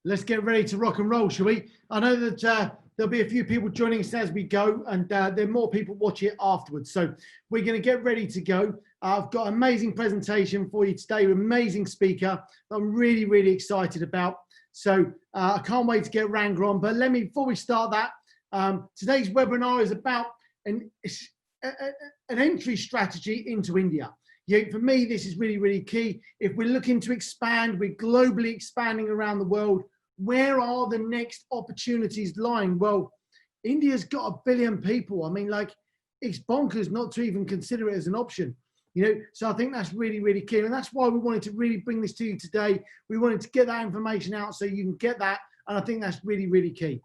Let's get ready to rock and roll, shall we? I know that there'll be a few people joining us as we go, and there are more people watching it afterwards. So we're going to get ready to go. I've got an amazing presentation for you today, with an amazing speaker that I'm really, really excited about. So I can't wait to get Ranga on. But before we start that, today's webinar is about an entry strategy into India. For me, this is really, really key. If we're looking to expand, we're globally expanding around the world. Where are the next opportunities lying? Well, India's got 1 billion people. I mean, like, it's bonkers not to even consider it as an option. So I think that's really, really key. And that's why we wanted to really bring this to you today. We wanted to get that information out so you can get that. And I think that's really, really key.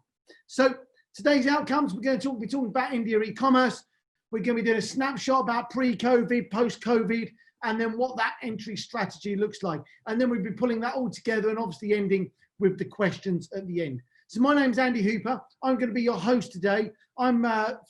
So today's outcomes, we're going to be talking about India e-commerce. We're going to be doing a snapshot about pre-COVID, post-COVID, and then what that entry strategy looks like. And then we'll be pulling that all together and obviously ending with the questions at the end. So my name's Andy Hooper. I'm going to be your host today. I'm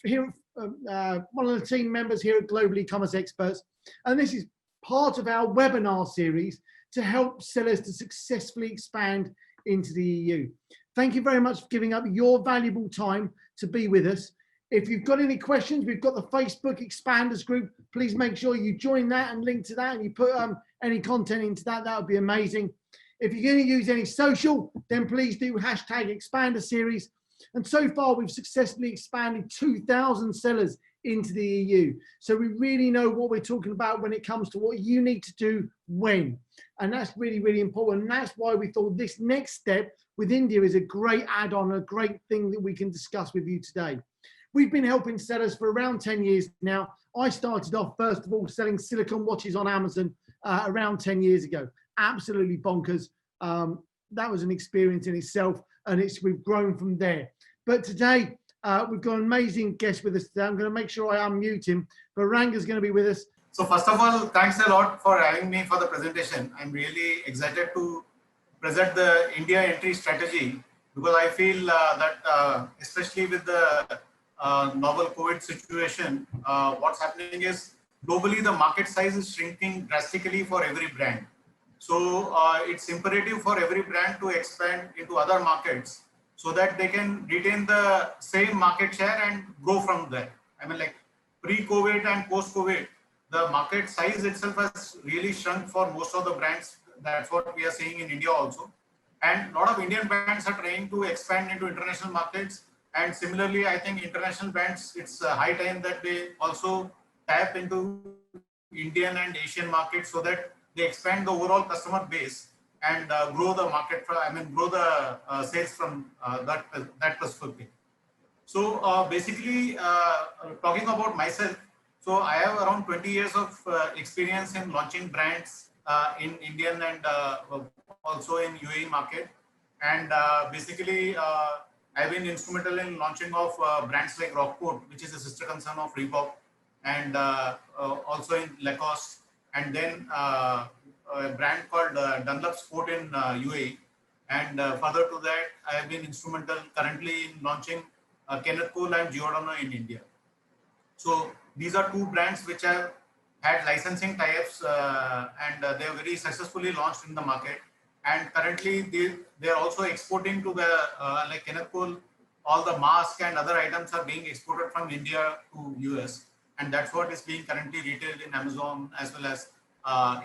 here, one of the team members here at Global E-Commerce Experts. And this is part of our webinar series to help sellers to successfully expand into the EU. Thank you very much for giving up your valuable time to be with us. If you've got any questions, we've got the Facebook Expanders group. Please make sure you join that and link to that, and you put any content into that. That would be amazing. If you're going to use any social, then please do #Expander Series. And so far, we've successfully expanded 2,000 sellers into the EU. So we really know what we're talking about when it comes to what you need to do when. And that's really, really important. And that's why we thought this next step with India is a great add-on, a great thing that we can discuss with you today. We've been helping sellers for around 10 years now. I started off, first of all, selling silicone watches on Amazon around 10 years ago. Absolutely bonkers. That was an experience in itself, and we've grown from there. But today, we've got an amazing guest with us today. I'm going to make sure I unmute him, but Ranga's going to be with us. So first of all, thanks a lot for having me for the presentation. I'm really excited to present the India entry strategy, because I feel that especially with the novel COVID situation, what's happening is globally the market size is shrinking drastically for every brand. So it's imperative for every brand to expand into other markets so that they can retain the same market share and grow from there. I mean, like pre-COVID and post-COVID, the market size itself has really shrunk for most of the brands. That's what we are seeing in India also. And a lot of Indian brands are trying to expand into international markets. And similarly, I think international brands, it's high time that they also tap into Indian and Asian markets so that they expand the overall customer base and grow the market, grow the sales from that perspective. So basically, talking about myself, so I have around 20 years of experience in launching brands in Indian and also in UAE market. And basically, I've been instrumental in launching of brands like Rockport, which is a sister concern of Reebok, and also in Lacoste, and then a brand called Dunlop Sport in UAE. And further to that, I have been instrumental currently in launching Kenneth Cole and Giordano in India. So these are two brands which have had licensing tie-ups and they are very successfully launched in the market. And currently they are also exporting to the, like Kenneth Cole, all the masks and other items are being exported from India to US. And that's what is being currently retailed in Amazon as well as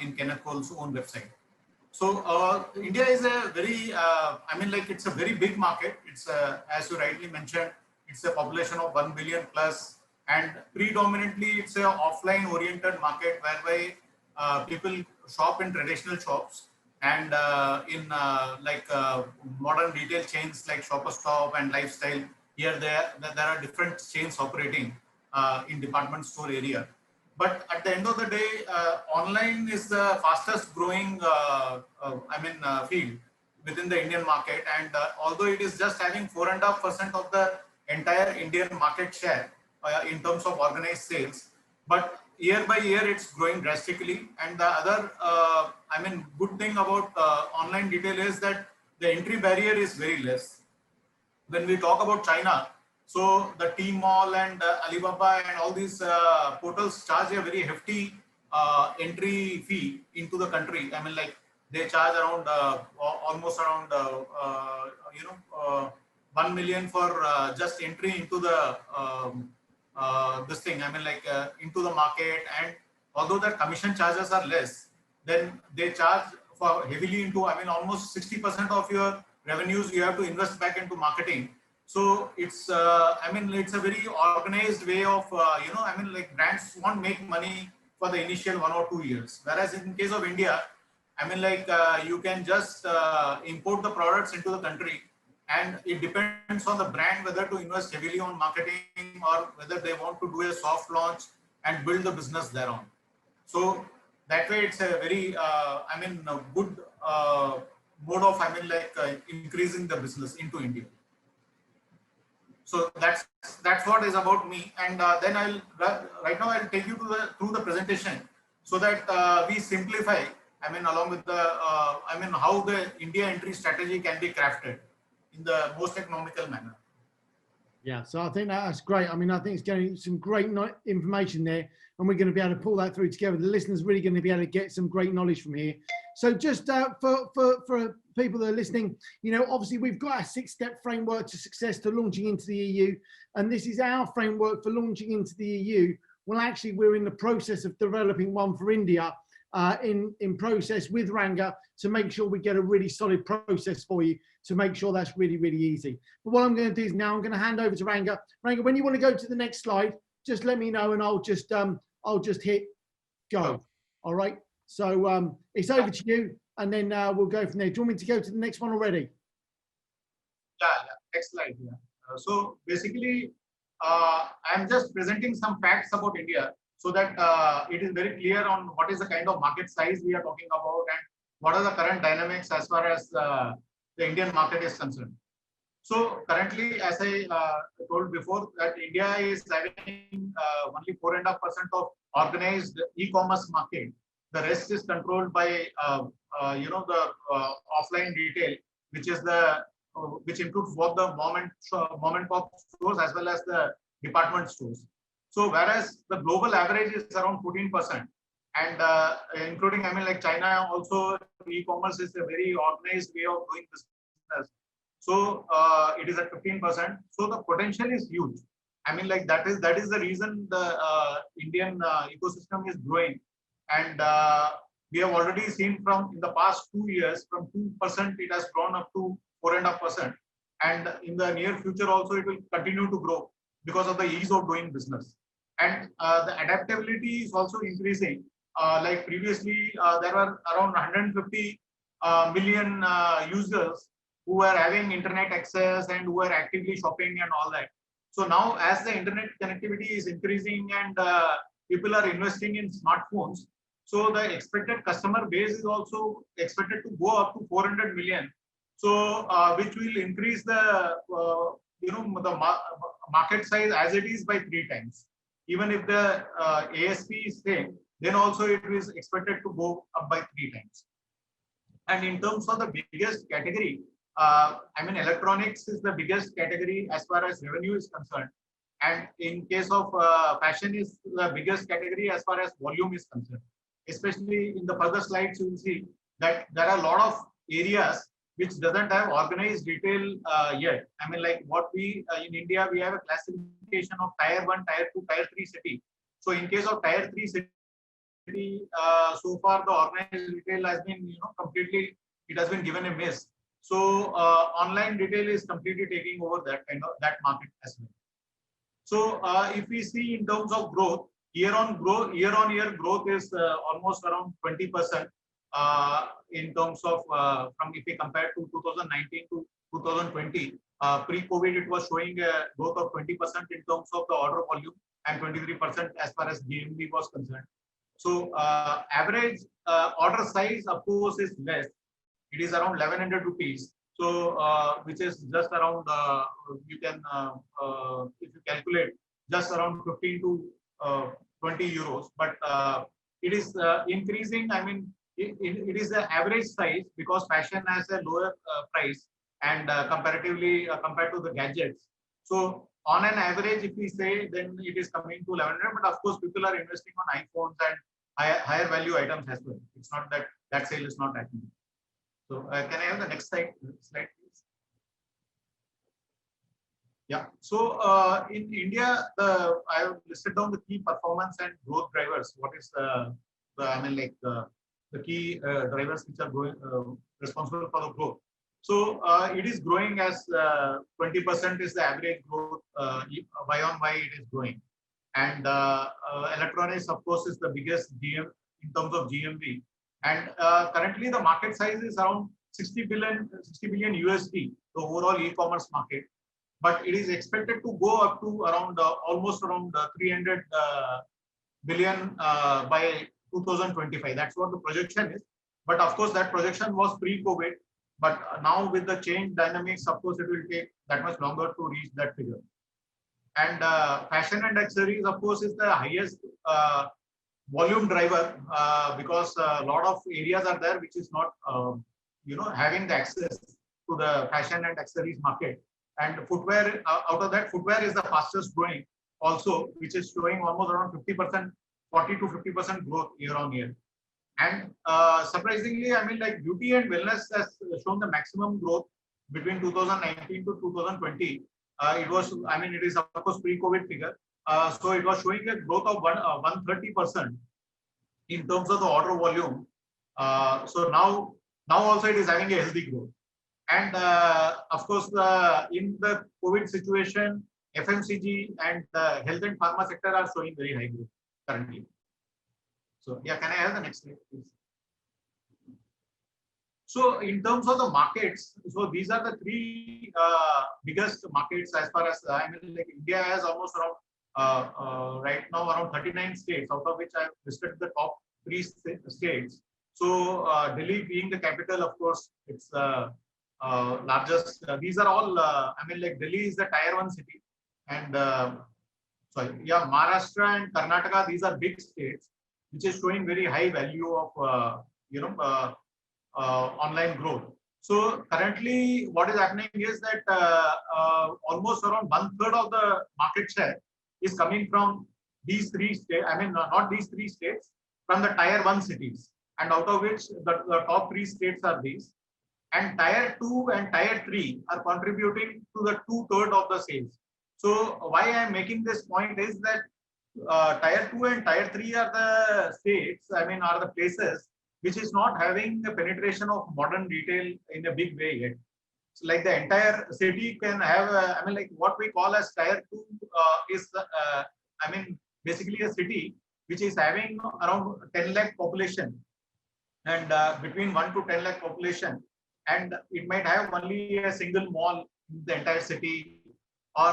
in Kenneth Cole's own website. So India is a very, it's a very big market. It's as you rightly mentioned, it's a population of 1 billion plus, and predominantly it's a offline oriented market whereby people shop in traditional shops and in modern retail chains like Shoppers Stop and Lifestyle. Here there are different chains operating in department store area. But at the end of the day, online is the fastest growing field within the Indian market. And although it is just having 4.5% of the entire Indian market share in terms of organized sales, but year by year it's growing drastically. And the other, good thing about online retail is that the entry barrier is very less. When we talk about China, so the Tmall and Alibaba and all these portals charge a very hefty entry fee into the country. They charge around almost around 1 million for just entry into the this thing. I mean, like into the market, and although the commission charges are less, then they charge for heavily into. I mean, almost 60% of your revenues you have to invest back into marketing. So it's I mean, it's a very organized way of I mean, like brands won't make money for the initial 1 or 2 years, whereas in case of India, I mean, like you can just import the products into the country, and it depends on the brand whether to invest heavily on marketing or whether they want to do a soft launch and build the business thereon. So that way, it's a very I mean, a good mode of, I mean, like increasing the business into India. So that's what is about me, and then I'll right now I'll take you to through the presentation so that we simplify. I mean, along with the I mean, how the India entry strategy can be crafted in the most economical manner. Yeah, so I think that's great. I mean, I think it's getting some great information there, and we're going to be able to pull that through together. The listeners really going to be able to get some great knowledge from here. So just for people that are listening, you know, obviously we've got a 6-step framework to success to launching into the EU, and this is our framework for launching into the EU. Well, actually, we're in the process of developing one for India. In process with Ranga to make sure we get a really solid process for you to make sure that's really, really easy. But what I'm going to do is now I'm going to hand over to Ranga. Ranga, when you want to go to the next slide, just let me know and I'll just hit go. All right. So it's over to you, and then we'll go from there. Do you want me to go to the next one already? Yeah. Next slide. Yeah. So basically, I'm just presenting some facts about India, so that it is very clear on what is the kind of market size we are talking about and what are the current dynamics as far as the Indian market is concerned. So currently, as I told before, that India is having only 4.5% of organized e-commerce market. The rest is controlled by the offline retail, which is the which includes both the mom and pop stores as well as the department stores. So whereas the global average is around 14%, and including, I mean, like China also, e-commerce is a very organized way of doing business. So it is at 15%. So the potential is huge. I mean, like that is the reason the Indian ecosystem is growing, and we have already seen from in the past 2 years, from 2% it has grown up to 4.5%, and in the near future also it will continue to grow because of the ease of doing business. And the adaptability is also increasing. Like previously, there were around 150 million users who were having internet access and who were actively shopping and all that. So now, as the internet connectivity is increasing and people are investing in smartphones, so the expected customer base is also expected to go up to 400 million. So which will increase the the market size as it is by 3 times. Even if the ASP is same, then also it is expected to go up by 3 times. And in terms of the biggest category, I mean, electronics is the biggest category as far as revenue is concerned. And in case of fashion is the biggest category as far as volume is concerned. Especially in the further slides, you will see that there are a lot of areas which doesn't have organized retail yet. I mean, like what we in India, we have a classification of tier 1, tier 2, tier 3 city. So in case of tier 3 city, so far the organized retail has been, completely, it has been given a miss. So online retail is completely taking over that market as well. So if we see in terms of growth, year on year growth is almost around 20%. In terms of from if we compare to 2019 to 2020, pre-COVID it was showing a growth of 20% in terms of the order volume and 23% as far as GMV was concerned. So average order size of course is less. It is around 1100 rupees. So which is just around you can if you calculate just around 15 to 20 euros, but it is increasing. I mean, it is the average size because fashion has a lower price and comparatively compared to the gadgets. So on an average, if we say, then it is coming to 1100. But of course, people are investing on iPhones and higher value items as well. It's not that sale is not happening. So can I have the next slide, please? Yeah. So in India, I have listed down the key performance and growth drivers. What is I mean, like the key drivers which are going responsible for the growth. So it is growing as 20% is the average growth. Y on Y it is growing, and electronics, of course, is the biggest GM in terms of GMV. And currently, the market size is around 60 billion USD, the overall e-commerce market, but it is expected to go up to around almost around 300 billion by 2025. That's what the projection is. But of course, that projection was pre-COVID. But now with the change dynamics, of course, it will take that much longer to reach that figure. And fashion and accessories, of course, is the highest volume driver because a lot of areas are there which is not, having the access to the fashion and accessories market. And footwear, out of that, footwear is the fastest growing also, which is showing almost around 50%, 40 to 50% growth year on year. And surprisingly, I mean, like beauty and wellness has shown the maximum growth between 2019 to 2020. It was, I mean, it is of course pre-COVID figure. So it was showing a growth of 130% in terms of the order volume. So now also it is having a healthy growth. And of course, in the COVID situation, FMCG and the health and pharma sector are showing very high growth currently. So yeah, can I have the next slide, please? So in terms of the markets, so these are the three biggest markets as far as I mean, like India has almost around right now around 39 states, out of which I have listed the top three states. So Delhi being the capital, of course, it's largest. These are all. I mean, like Delhi is the tier 1 city, and sorry, yeah, Maharashtra and Karnataka. These are big states, which is showing very high value of online growth. So currently, what is happening is that almost around 1/3 of the market share is coming from these three states. I mean, not these three states, from the tier 1 cities, and out of which the top three states are these. And tier 2 and tier 3 are contributing to the 2/3 of the sales. So why I am making this point is that tier 2 and tier 3 are the states, I mean, are the places which is not having the penetration of modern retail in a big way yet. So like the entire city can have, I mean, like what we call as tier 2 is, I mean, basically a city which is having around 10 lakh population, and between 1 to 10 lakh population, and it might have only a single mall in the entire city, or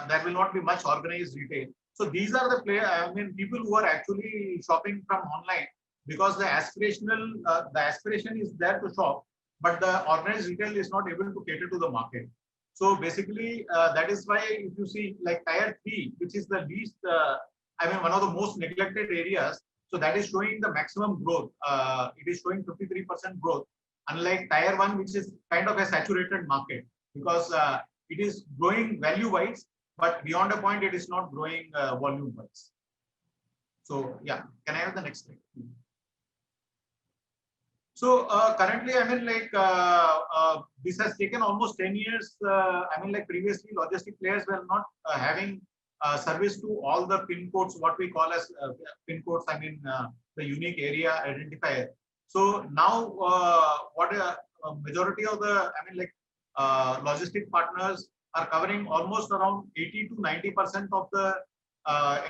there will not be much organized retail. So these are the I mean, people who are actually shopping from online, because the aspiration is there to shop, but the organized retail is not able to cater to the market. So basically, that is why if you see like tier 3, which is the least, I mean, one of the most neglected areas, so that is showing the maximum growth. It is showing 53% growth, unlike tier 1, which is kind of a saturated market, because it is growing value-wise, but beyond a point, it is not growing volume-wise. So yeah, can I have the next slide? So currently, I mean, like this has taken almost 10 years. I mean, like previously, logistic players were not having service to all the pin codes, what we call as pin codes. I mean, the unique area identifier. So now, what majority of the, I mean, like logistic partners are covering almost around 80 to 90% of the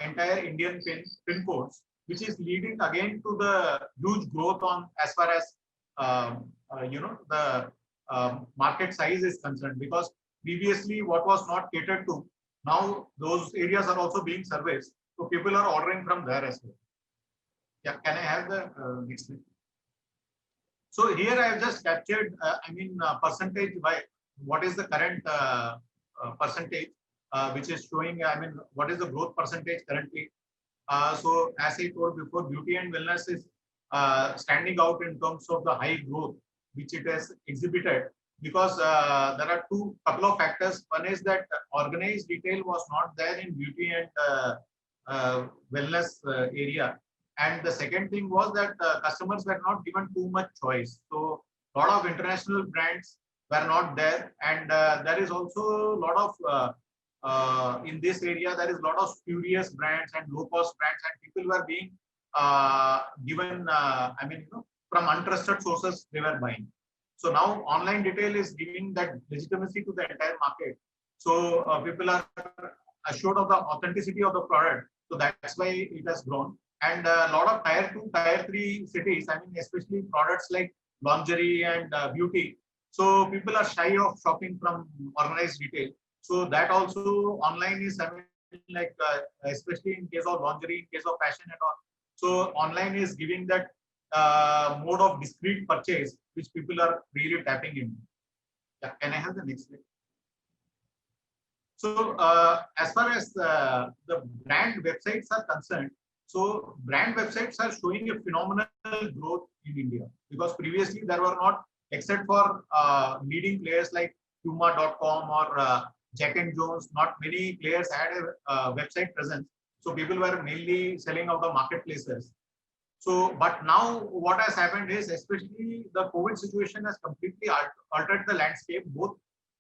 entire Indian pin codes, which is leading again to the huge growth on as far as the market size is concerned, because previously what was not catered to, now those areas are also being serviced, so people are ordering from there as well. Yeah, can I have the next slide? So here I have just captured, I mean, percentage by what is the current percentage, which is showing, I mean, what is the growth percentage currently. So as I told before, beauty and wellness is standing out in terms of the high growth which it has exhibited, because there are couple of factors. One is that organized retail was not there in beauty and wellness area, and the second thing was that customers were not given too much choice. So a lot of international brands were not there, and there is also a lot of in this area, there is a lot of spurious brands and low cost brands, and people were being given, I mean, from untrusted sources they were buying. So now online retail is giving that legitimacy to the entire market. So people are assured of the authenticity of the product. So that's why it has grown. And a lot of tier 2, tier 3 cities, I mean, especially products like lingerie and beauty. So people are shy of shopping from organized retail. So that also online is, I mean, like especially in case of lingerie, in case of fashion and all. So online is giving that mode of discrete purchase, which people are really tapping into. Yeah, can I have the next slide? So as far as the brand websites are concerned, so brand websites are showing a phenomenal growth in India, because previously there were not, except for leading players like Puma.com or Jack and Jones, not many players had a website presence. So people were mainly selling out the marketplaces. So, but now what has happened is, especially the COVID situation has completely altered the landscape, both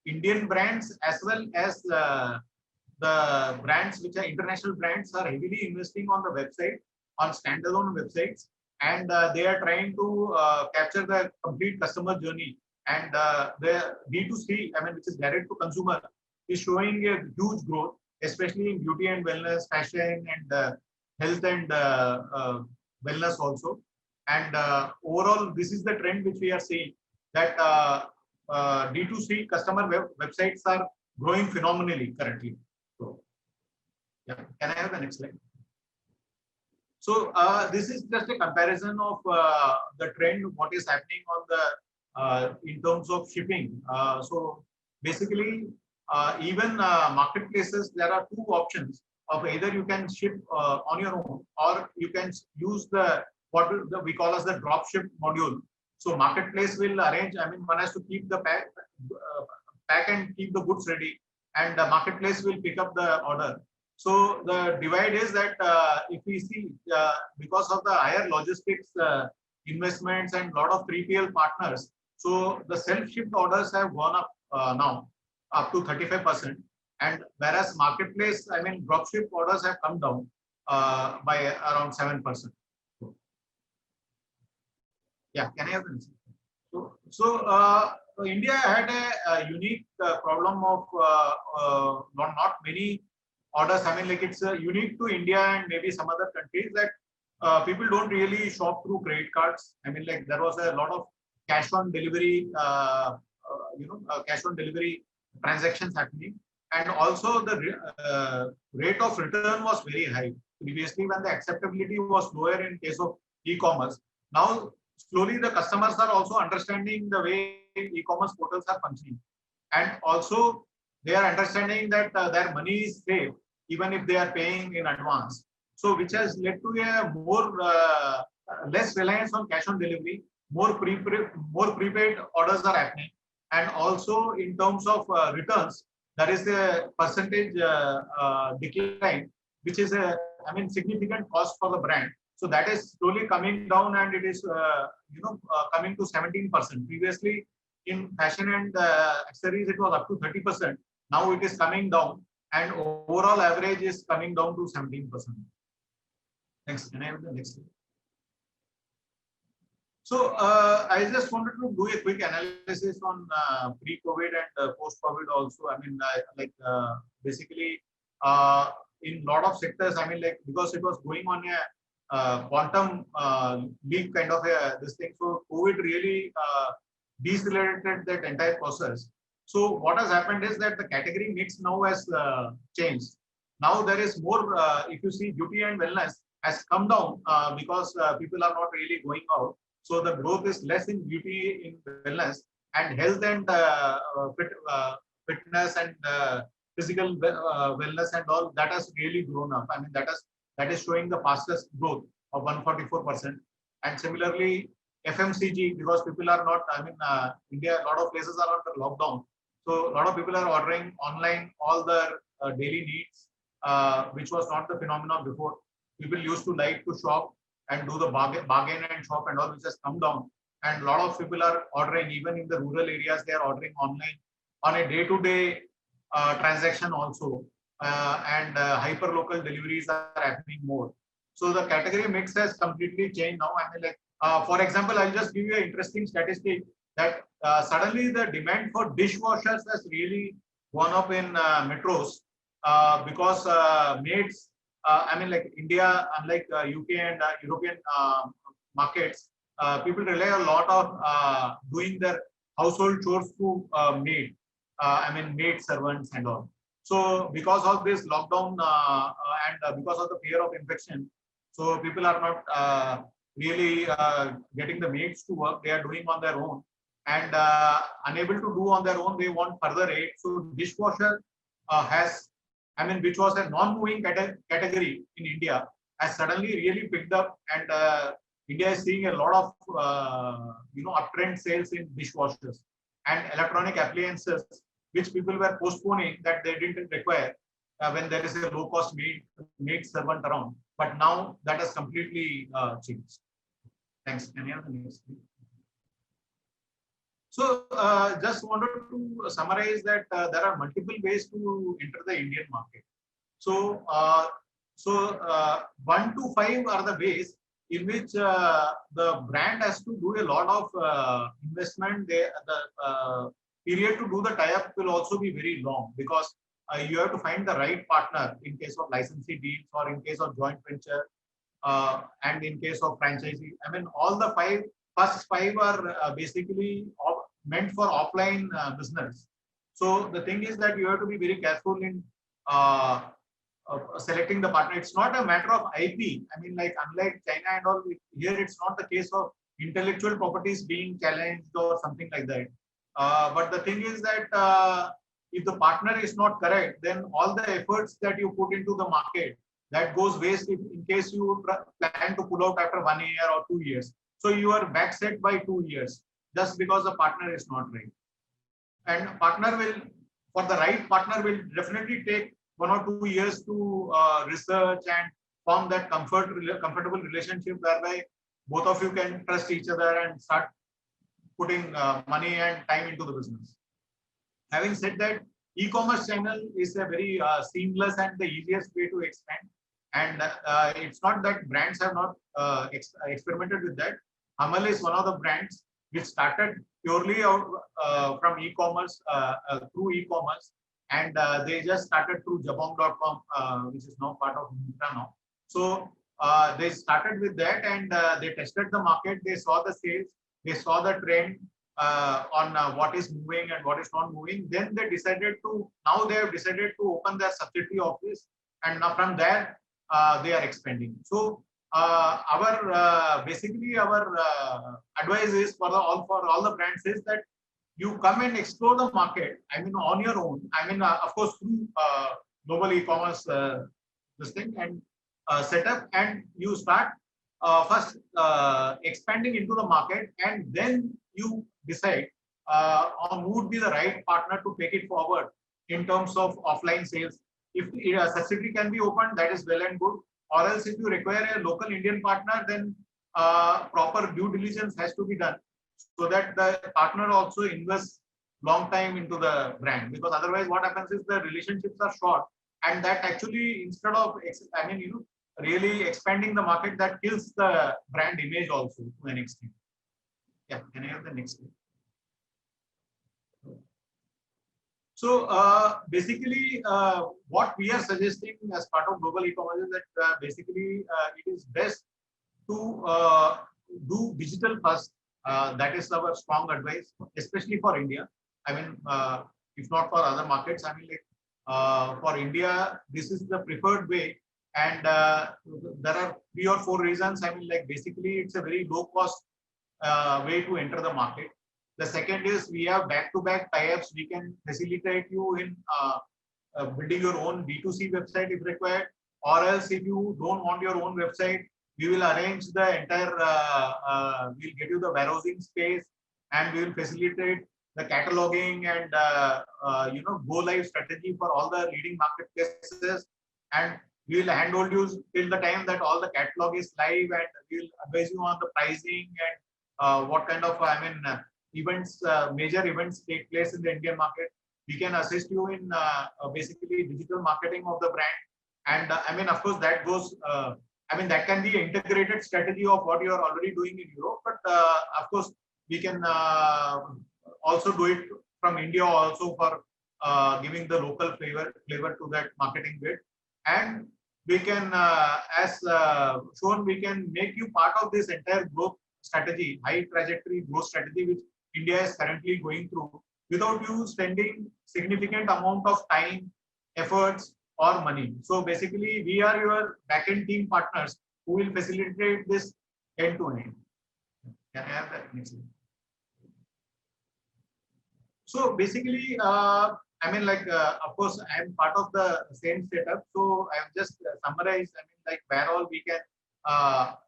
Indian brands as well as the brands which are international brands are heavily investing on the website, on standalone websites, and they are trying to capture the complete customer journey. And the D2C, I mean, which is direct to consumer, is showing a huge growth, especially in beauty and wellness, fashion, and health and wellness also. And overall, this is the trend which we are seeing, that D2C customer websites are growing phenomenally currently. So, yeah, can I have the next slide? So this is just a comparison of the trend, what is happening on the in terms of shipping. So basically, even marketplaces, there are two options of either you can ship on your own, or you can use the what we call as the drop ship module. So marketplace will arrange, I mean, one has to keep the pack and keep the goods ready, and the marketplace will pick up the order. So the divide is that if we see because of the higher logistics investments and lot of 3PL partners, so the self-shipped orders have gone up now up to 35%, and whereas marketplace, I mean, dropship orders have come down by around 7%. Yeah, can I have the next? So India had a unique problem of not many orders. I mean, like it's unique to India and maybe some other countries, that people don't really shop through credit cards. I mean, like there was a lot of cash on delivery, cash on delivery transactions happening, and also the rate of return was very high previously when the acceptability was lower in case of e-commerce. Now slowly the customers are also understanding the way e-commerce portals are functioning, and also they are understanding that their money is safe even if they are paying in advance. So which has led to a more less reliance on cash on delivery, more prepaid orders are happening, and also in terms of returns, there is a percentage decline, which is a, I mean, significant cost for the brand. So that is slowly coming down, and it is coming to 17%. Previously in fashion and accessories it was up to 30%. Now it is coming down, and overall average is coming down to 17%. Next, can I have the next slide? So I just wanted to do a quick analysis on pre-COVID and post-COVID also. I mean, basically in lot of sectors, I mean, like because it was going on a quantum leap kind of this thing. So COVID really decelerated that entire process. So what has happened is that the category mix now has changed. Now there is more, if you see, beauty and wellness has come down because people are not really going out. So the growth is less in beauty, in wellness, and health and fitness and physical wellness and all, that has really grown up. I mean, that is showing the fastest growth of 144%. And similarly, FMCG, because people are not, I mean, India, a lot of places are under lockdown. So a lot of people are ordering online all their daily needs, which was not the phenomenon before. People used to like to shop and do the bargain and shop and all, which has come down. And a lot of people are ordering, even in the rural areas, they are ordering online on a day-to-day transaction also, and hyper local deliveries are happening more. So the category mix has completely changed now. I mean, like for example, I'll just give you an interesting statistic that suddenly the demand for dishwashers has really gone up in metros because maids. I mean, like India, unlike UK and European markets, people rely a lot of doing their household chores through maid. I mean, maid servants and all. So because of this lockdown and because of the fear of infection, so people are not really getting the maids to work. They are doing on their own and unable to do on their own. They want further aid. So dishwasher has, I mean, which was a non-moving category in India, has suddenly really picked up, and India is seeing a lot of uptrend sales in dishwashers and electronic appliances, which people were postponing that they didn't require when there is a low-cost maid servant around. But now that has completely changed. Thanks. Any other next, please? So just wanted to summarize that there are multiple ways to enter the Indian market. So 1 to 5 are the ways in which the brand has to do a lot of investment. The period to do the tie-up will also be very long because you have to find the right partner in case of licensee deals or in case of joint venture and in case of franchisee. I mean, all the first five are basically meant for offline business. So the thing is that you have to be very careful in selecting the partner. It's not a matter of IP. I mean, like unlike China and all, here it's not the case of intellectual properties being challenged or something like that. But the thing is that if the partner is not correct, then all the efforts that you put into the market, that goes waste in case you plan to pull out after 1 year or 2 years. So you are backset by 2 years just because the partner is not right. And partner will, for the right partner, will definitely take 1 or 2 years to research and form that comfortable relationship whereby both of you can trust each other and start putting money and time into the business. Having said that, e-commerce channel is a very seamless and the easiest way to expand. And it's not that brands have not experimented with that. Hamal is one of the brands which started purely out from e-commerce through e-commerce, and they just started through Jabong.com, which is now part of Myntra now. So they started with that, and they tested the market. They saw the sales, they saw the trend on what is moving and what is not moving. Then they decided to. Now they have decided to open their subsidiary office, and now from there they are expanding. So basically our advice is for all the brands is that you come and explore the market. I mean, on your own. I mean, of course, through global e-commerce this thing and setup, and you start first expanding into the market, and then you decide on who would be the right partner to take it forward in terms of offline sales. If a subsidiary can be opened, that is well and good. Or else, if you require a local Indian partner, then proper due diligence has to be done so that the partner also invests long time into the brand. Because otherwise, what happens is the relationships are short, and that actually, instead of really expanding the market, that kills the brand image also to an extent. Yeah, can I have the next slide? So basically, what we are suggesting as part of global e-commerce is that basically it is best to do digital first. That is our strong advice, especially for India. I mean, if not for other markets, I mean, like for India, this is the preferred way. And there are 3 or 4 reasons. I mean, like basically, it's a very low cost way to enter the market. The second is we have back-to-back tie-ups. We can facilitate you in building your own B2C website if required, or else if you don't want your own website, we will arrange the entire, we'll get you the warehousing space, and we will facilitate the cataloging and go live strategy for all the leading marketplaces, and we will handhold you till the time that all the catalog is live, and we will advise you on the pricing and what kind of events, major events take place in the Indian market. we can assist you in basically digital marketing of the brand. And I mean, of course, that goes. I mean, that can be an integrated strategy of what you are already doing in Europe. But of course, we can also do it from India also for giving the local flavor to that marketing bit. And we can, as shown, we can make you part of this entire growth strategy, high trajectory growth strategy, which India is currently going through, without you spending significant amount of time, efforts, or money. So basically, we are your backend team partners who will facilitate this end to end. Can I have that next slide? So basically, I mean, like, of course, I am part of the same setup. So I have just summarized, I mean, like, where all we can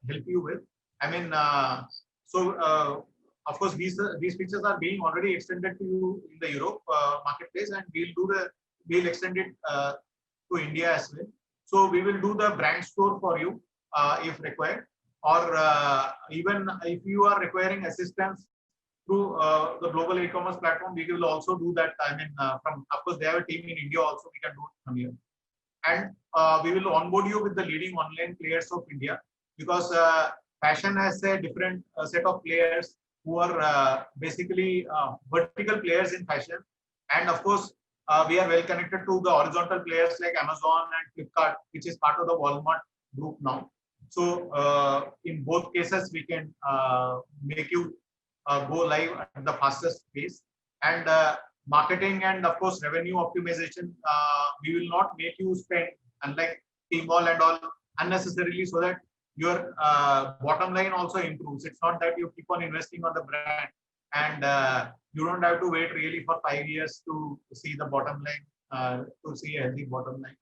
help you with. I mean, of course, these features are being already extended to you in the Europe marketplace, and we'll extend it to India as well. So we will do the brand store for you if required, or even if you are requiring assistance through the global e-commerce platform, we will also do that. I mean, from, of course, they have a team in India also, we can do it from here. And we will onboard you with the leading online players of India, because fashion has a different set of players who are basically vertical players in fashion. And of course, we are well connected to the horizontal players like Amazon and Flipkart, which is part of the Walmart group now. So in both cases, we can make you go live at the fastest pace. And marketing and of course revenue optimization, we will not make you spend, unlike Tmall and all, unnecessarily, so that your bottom line also improves. It's not that you keep on investing on the brand and you don't have to wait really for 5 years to see the bottom line, to see a healthy bottom line.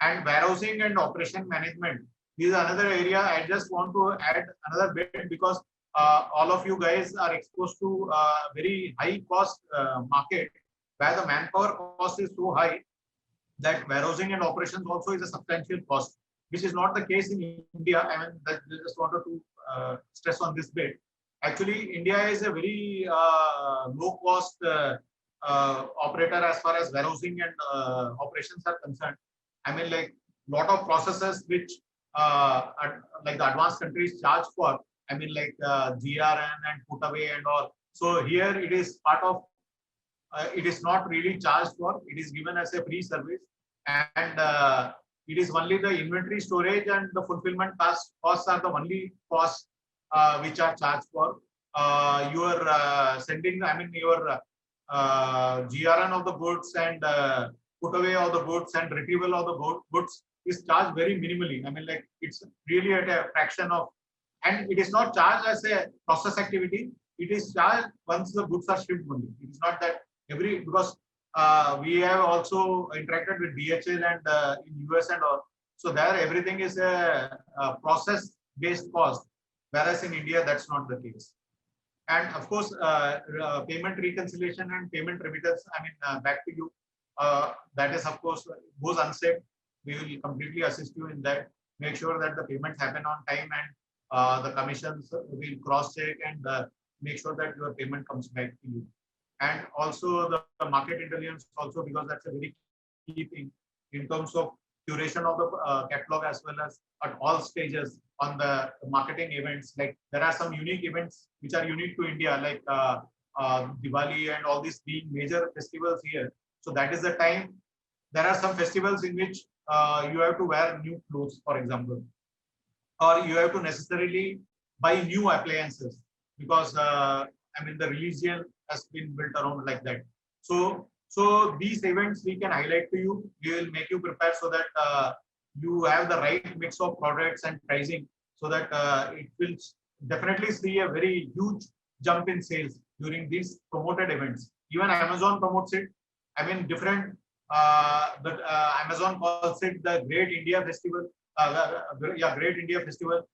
And warehousing and operation management is another area I just want to add another bit, because all of you guys are exposed to very high cost market where the manpower cost is so high that warehousing and operations also is a substantial cost, which is not the case in India. I mean, I just wanted to stress on this bit. Actually, India is a very low cost operator as far as warehousing and operations are concerned. I mean, like, lot of processes which like the advanced countries charge for. I mean, like GRN and put away and all. So here it is part of, it is not really charged for, it is given as a free service. And it is only the inventory storage and the fulfillment costs are the only costs which are charged for. Your sending, I mean, your GRN of the goods and put away of the goods and retrieval of the goods is charged very minimally. I mean, like, it's really at a fraction of, and it is not charged as a process activity. It is charged once the goods are shipped only. It is not that because we have also interacted with DHL and in US and all. So there everything is a process-based cost, whereas in India that's not the case. And of course, payment reconciliation and payment remittance, I mean, back to you. That is, of course, goes unsaid. We will completely assist you in that. Make sure that the payments happen on time, and the commissions will cross-check and make sure that your payment comes back to you. And also the market intelligence also, because that's a very key thing in terms of curation of the catalog, as well as at all stages on the marketing events. Like, there are some unique events which are unique to India, like Diwali and all these being major festivals here. So that is the time. There are some festivals in which you have to wear new clothes, for example, or you have to necessarily buy new appliances, because I mean, the religion has been built around like that. So these events we can highlight to you. We will make you prepare so that you have the right mix of products and pricing, so that it will definitely see a very huge jump in sales during these promoted events. Even Amazon promotes it. I mean, different. Amazon calls it the Great India Festival. Great India Festival.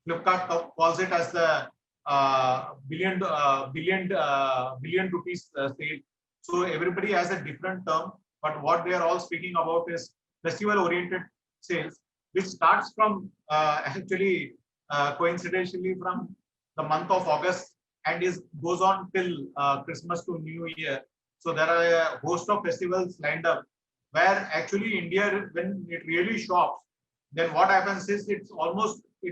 Flipkart calls it as the billion rupees sale. So everybody has a different term, but what they are all speaking about is festival-oriented sales, which starts from actually coincidentally from the month of August and goes on till Christmas to New Year. So there are a host of festivals lined up where actually India, when it really shops, then what happens is it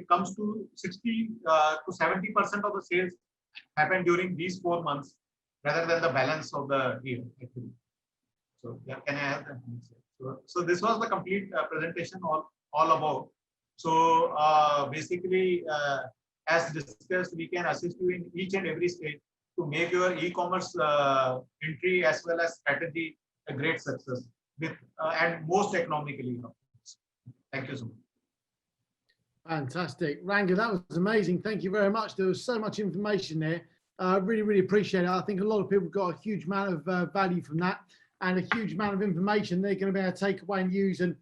comes to 60 to 70% of the sales happen during these 4 months rather than the balance of the year actually. So yeah, can I have that? So this was the complete presentation all about. So basically, as discussed, we can assist you in each and every stage to make your e-commerce entry as well as strategy a great success with and most economically. Thank you so much. Fantastic. Ranga, that was amazing. Thank you very much. There was so much information there. Really, really appreciate it. I think a lot of people got a huge amount of value from that and a huge amount of information they're going to be able to take away and use and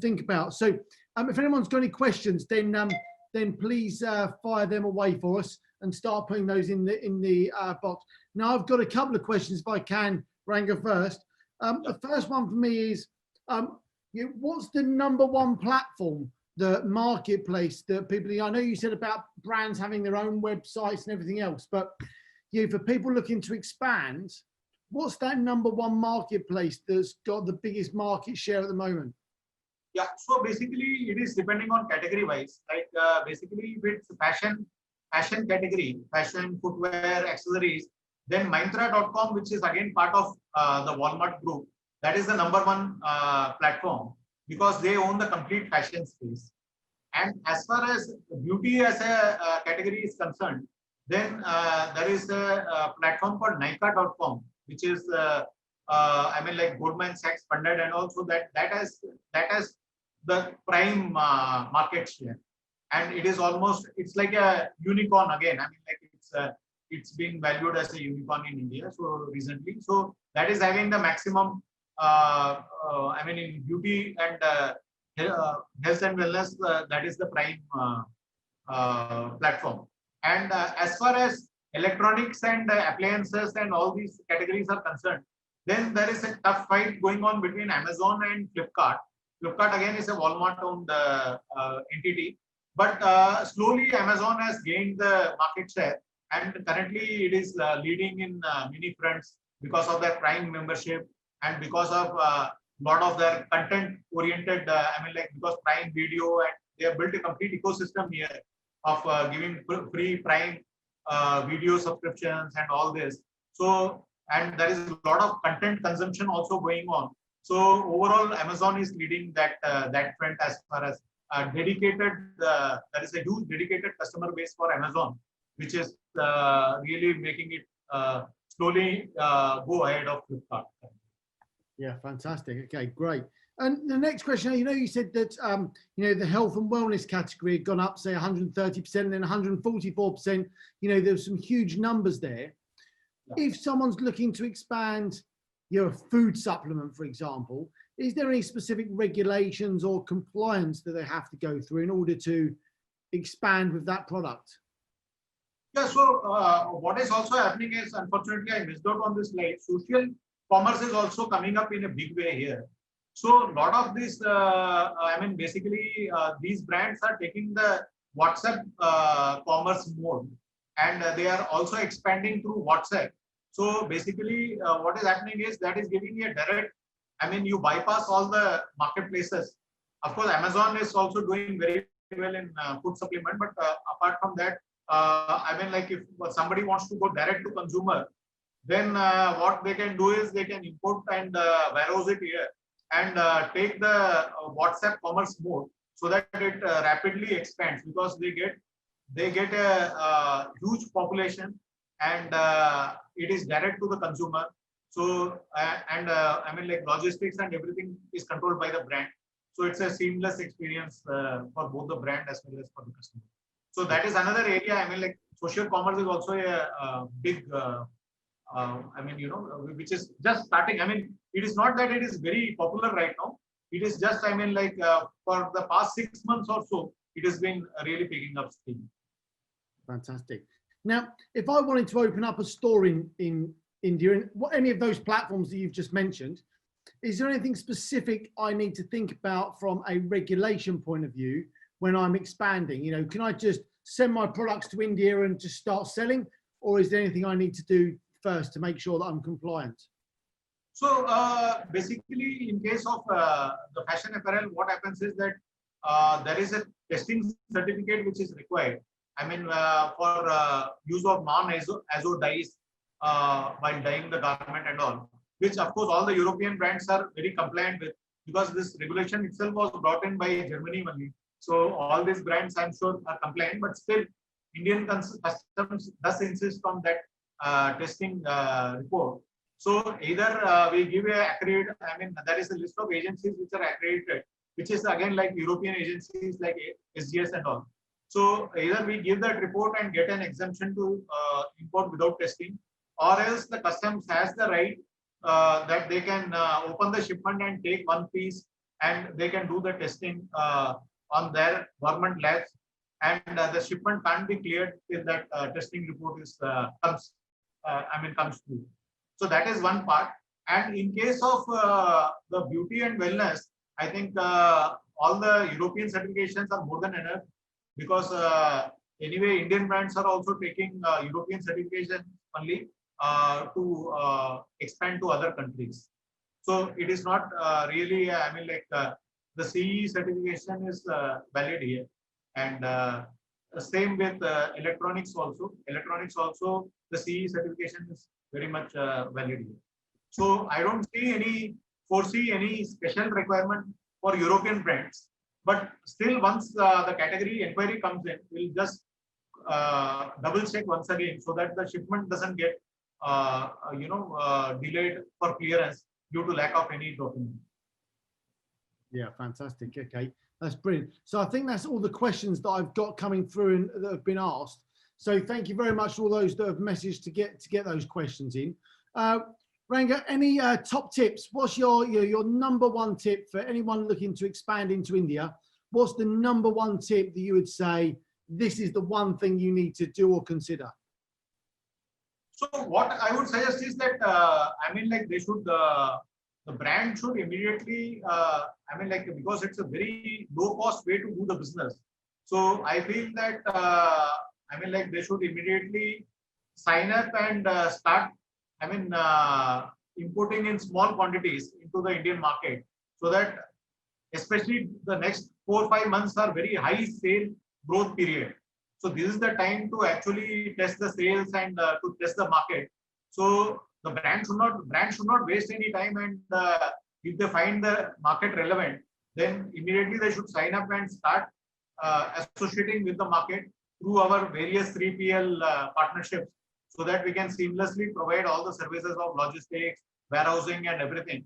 think about. So if anyone's got any questions, then please fire them away for us and start putting those in the box. Now, I've got a couple of questions if I can, Ranga, first. The first one for me is, what's the #1 platform, the marketplace that people, I know you said about brands having their own websites and everything else, but for people looking to expand, what's that #1 marketplace that's got the biggest market share at the moment? Yeah, so basically it is depending on category wise, like basically with fashion category, fashion, footwear, accessories, then Myntra.com, which is again part of the Walmart group, that is the #1 platform because they own the complete fashion space. And as far as beauty as a category is concerned, then there is a platform called Nykaa.com, which is I mean like Goldman Sachs funded, and also that has the prime market share, and it is almost, it's like a unicorn again. I mean like it's being valued as a unicorn in India so recently. So that is having the maximum I mean in beauty and health and wellness, that is the prime platform. And as far as electronics and appliances and all these categories are concerned, then there is a tough fight going on between Amazon and Flipkart. Flipkart again is a Walmart owned entity, but slowly Amazon has gained the market share, and currently it is leading in many fronts because of their Prime membership and because of lot of their content oriented, I mean like because Prime Video, and they have built a complete ecosystem here of giving free Prime video subscriptions and all this. So, and there is a lot of content consumption also going on. So overall, Amazon is leading that that front as far as dedicated. There is a huge dedicated customer base for Amazon, which is really making it slowly go ahead of Flipkart. Yeah, fantastic. Okay, great. And the next question, you said that the health and wellness category had gone up, say 130%, and then 144%. There's some huge numbers there. Yeah. If someone's looking to expand your food supplement, for example, is there any specific regulations or compliance that they have to go through in order to expand with that product? Yeah, so what is also happening is, unfortunately, I missed out on this slide. Social commerce is also coming up in a big way here. So a lot of this, I mean, basically, these brands are taking the WhatsApp commerce mode, and they are also expanding through WhatsApp. So basically, what is happening is that is giving you a direct, I mean, you bypass all the marketplaces. Of course, Amazon is also doing very well in food supplement, but apart from that, I mean, like if somebody wants to go direct to consumer, then what they can do is they can import and warehouse it here and take the WhatsApp commerce mode so that it rapidly expands, because they get a huge population, and it is direct to the consumer. So I mean like logistics and everything is controlled by the brand. So it's a seamless experience for both the brand as well as for the customer. So that is another area. I mean like social commerce is also a big I mean, which is just starting. I mean, it is not that it is very popular right now. It is just, I mean, like for the past 6 months or so, it has been really picking up steam. Fantastic. Now, if I wanted to open up a store in India, and any of those platforms that you've just mentioned, is there anything specific I need to think about from a regulation point of view when I'm expanding? Can I just send my products to India and just start selling, or is there anything I need to do first to make sure that I'm compliant? So basically, in case of the fashion apparel, what happens is that there is a testing certificate which is required. I mean, for use of non-azo dyes while dyeing the garment and all, which of course all the European brands are very compliant with, because this regulation itself was brought in by Germany only. So all these brands, I'm sure, are compliant, but still, Indian customs does insist on that testing report. So either we give a accredited, I mean, there is a list of agencies which are accredited, which is again like European agencies like SGS and all. So either we give that report and get an exemption to import without testing, or else the customs has the right that they can open the shipment and take one piece, and they can do the testing on their government labs, and the shipment can't be cleared till that testing report is comes through. So that is one part. And in case of the beauty and wellness, I think all the European certifications are more than enough, because anyway, Indian brands are also taking European certification only to expand to other countries. So it is not really, I mean, like the CE certification is valid here. And same with electronics also. Electronics also, the CE certification is very much valid here. So I don't foresee any special requirement for European brands. But still, once the category inquiry comes in, we'll just double check once again, so that the shipment doesn't get delayed for clearance due to lack of any document. Yeah, fantastic. Okay, that's brilliant. So I think that's all the questions that I've got coming through and that have been asked. So thank you very much to all those that have messaged to get those questions in. Ranga, any top tips? What's your number one tip for anyone looking to expand into India? What's the number one tip that you would say, this is the one thing you need to do or consider? So what I would suggest is that, I mean, like they should, the brand should immediately, I mean, like, because it's a very low cost way to do the business. So I feel that, I mean, like they should immediately sign up and start, I mean, importing in small quantities into the Indian market, so that especially the next 4 or 5 months are very high sale growth period. So this is the time to actually test the sales and to test the market. So the brand should not waste any time, and if they find the market relevant, then immediately they should sign up and start associating with the market through our various 3PL partnerships, so that we can seamlessly provide all the services of logistics, warehousing, and everything.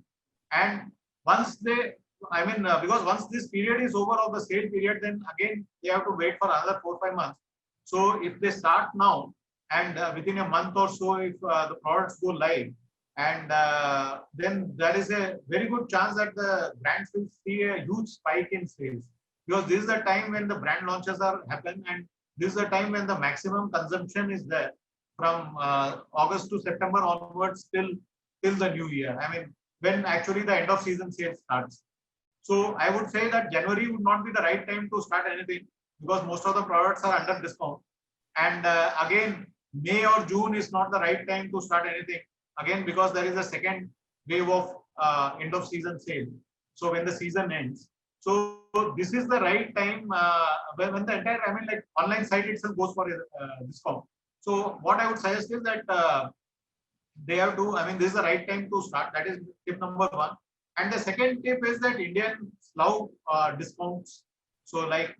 And once they, I mean, because once this period is over of the sale period, then again they have to wait for another 4 or 5 months. So if they start now, and within a month or so, if the products go live, and then there is a very good chance that the brands will see a huge spike in sales, because this is the time when the brand launches are happen, and this is the time when the maximum consumption is there from August to September onwards till the new year. I mean, when actually the end of season sales starts. So I would say that January would not be the right time to start anything, because most of the products are under discount. And again, May or June is not the right time to start anything. Again, because there is a second wave of end of season sale. So when the season ends. So this is the right time when the entire, I mean, like online site itself goes for a discount. So what I would suggest is that they have to, I mean, this is the right time to start. That is tip number one. And the second tip is that Indians love discounts. So like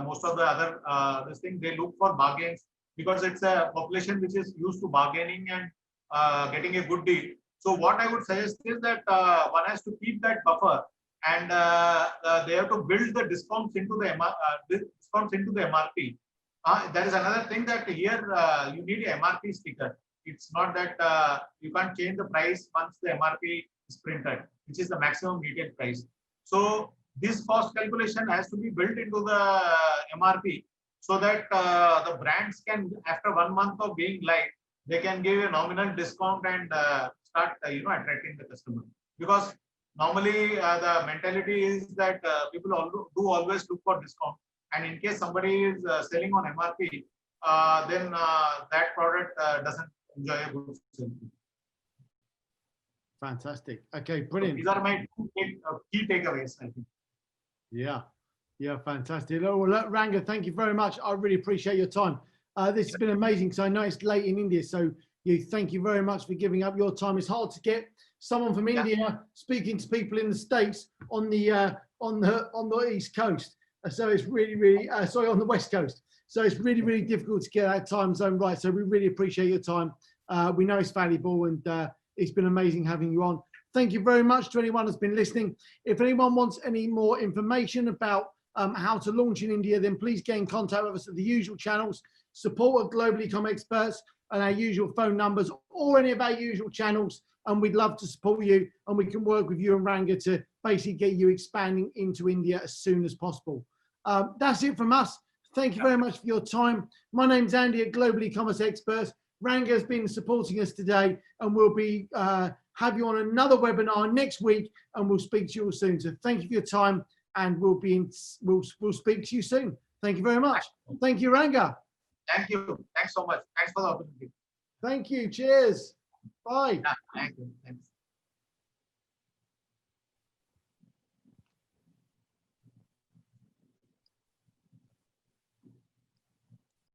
most of the other this thing, they look for bargains, because it's a population which is used to bargaining and getting a good deal. So what I would suggest is that one has to keep that buffer, and they have to build the discounts into the MRP. There is another thing that here you need a MRP sticker. It's not that you can't change the price once the MRP is printed, which is the maximum retail price. So this cost calculation has to be built into the MRP, so that the brands can, after 1 month of being live, they can give a nominal discount and start attracting the customer. Because normally the mentality is that people always look for discount, and in case somebody is selling on MRP, then that product doesn't enjoy a good sale. Fantastic. Okay, So brilliant. these are my key takeaways, I think. Yeah, yeah, fantastic. Oh, well, look, Ranga, thank you very much. I really appreciate your time. This has been amazing because I know it's late in India, so thank you very much for giving up your time. It's hard to get someone from India speaking to people in the States on the East Coast. So it's really, sorry, on the West Coast. So it's really difficult to get that time zone right. So we really appreciate your time. We know it's valuable, and it's been amazing having you on. Thank you very much to anyone that's been listening. If anyone wants any more information about how to launch in India, then please get in contact with us at the usual channels, support of Global Ecom Experts, and our usual phone numbers, or any of our usual channels. And we'd love to support you, and we can work with you and Ranga to basically get you expanding into India as soon as possible. That's it from us. Thank you very much for your time. My name's Andy at Global E-Commerce Experts. Ranga has been supporting us today, and we'll be have you on another webinar next week, and we'll speak to you all soon. So thank you for your time, and we'll speak to you soon. Thank you very much. Thank you, Ranga. Thank you. Thanks so much. Thanks for the opportunity. Thank you. Cheers. Bye. Yeah, thank you. Thanks.